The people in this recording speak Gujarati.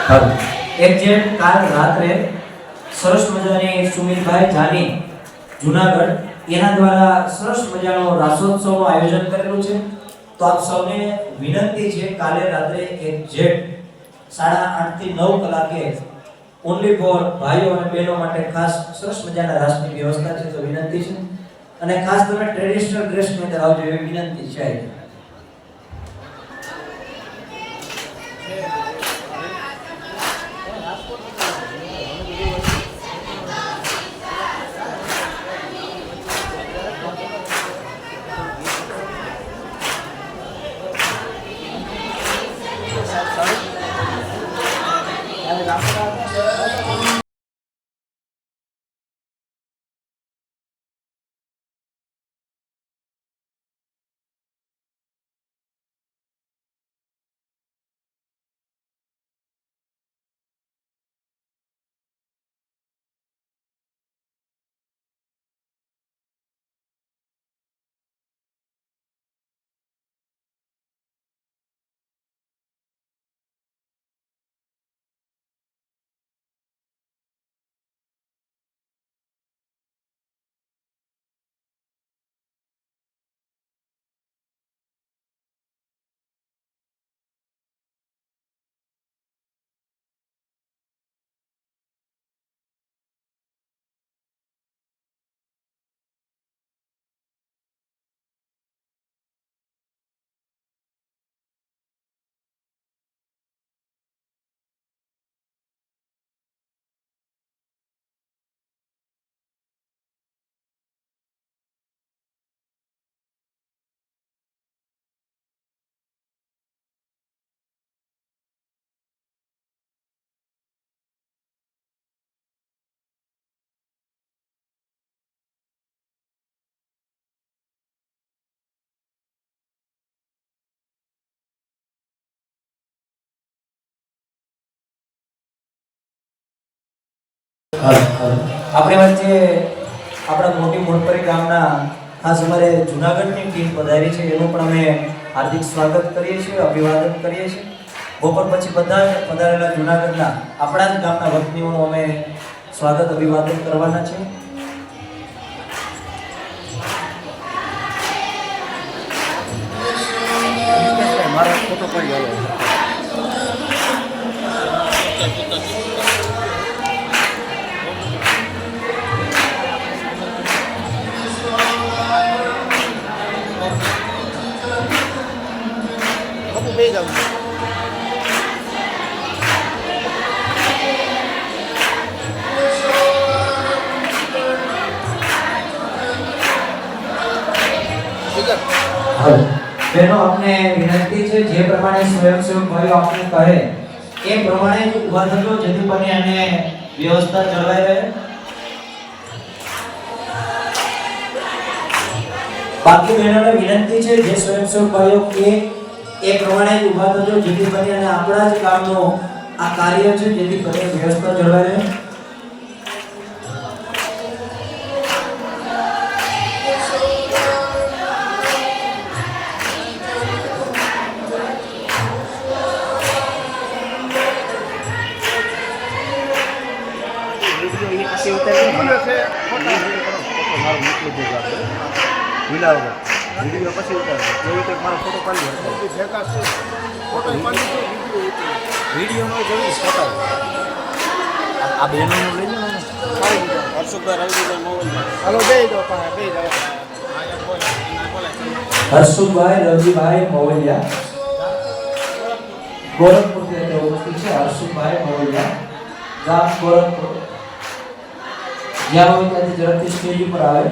એક્ઝેક્ટ કાલ રાત્રે સરસ મજાની સુમિતભાઈ જાની જુનાગઢ એના દ્વારા સરસ મજાનો રાસોત્સવનું આયોજન કરેલું છે. તો આપ સૌને વિનંતી છે કાલે રાત્રે એક્ઝેક્ટ 8:30 થી 9 કલાકે ઓન્લી ફોર ભાઈઓ અને બહેનો માટે ખાસ સરસ મજાના રાસની વ્યવસ્થા છે. તો વિનંતી છે અને ખાસ તમે ટ્રેડિશનલ ડ્રેસની અંદર આવજો એવી વિનંતી છે. આપણે વચ્ચે આપણા મોટી મોટપરી ગામના ખાસ અમારે જુનાગઢની ટીમ પધારી છે એનું પણ અમે હાર્દિક સ્વાગત કરીએ છીએ, અભિવાદન કરીએ છીએ. બપોર પછી બધા પધારેલા જુનાગઢના આપણા જ ગામના વતનીઓનું અમે સ્વાગત અભિવાદન કરવાના છે. મારો ફોટો પડી ગયો. બહેનો આપને વિનંતી છે જે પ્રમાણે સ્વયંસેવક ભાઈઓ આપને કહે એ પ્રમાણે ઉભા થજો જેથી બને અને વ્યવસ્થા જળવાઈ રહે. બાકી બહેનોને વિનંતી છે જે સ્વયંસેવક ભાઈઓ કે એ પ્રમાણે ઉભા થજો જેથી બને અને આપણા જ કામનો આ કાર્ય છે જેથી બને વ્યવસ્થા જળવાઈ રહે. વિડીયો પછી ઉતારો એવી રીતે મારો ફોટો પાડી વિડીયોનો જરૂર ફોટો આ બહેનોનું લઈ લો ને હર્ષુભાઈ રવિભાઈ મોવલિયા. હાલો બે દો બે હર્ષુભાઈ રવિભાઈ મોવલિયા ગોરખપુરથી રહેતા ઉપસ્થિત છે. હર્ષુભાઈ મોવલિયા ગામ ગોરખપુર. જ્યાં હોય ત્યાંથી ઝડપથી સ્ટેજ ઉપર આવે.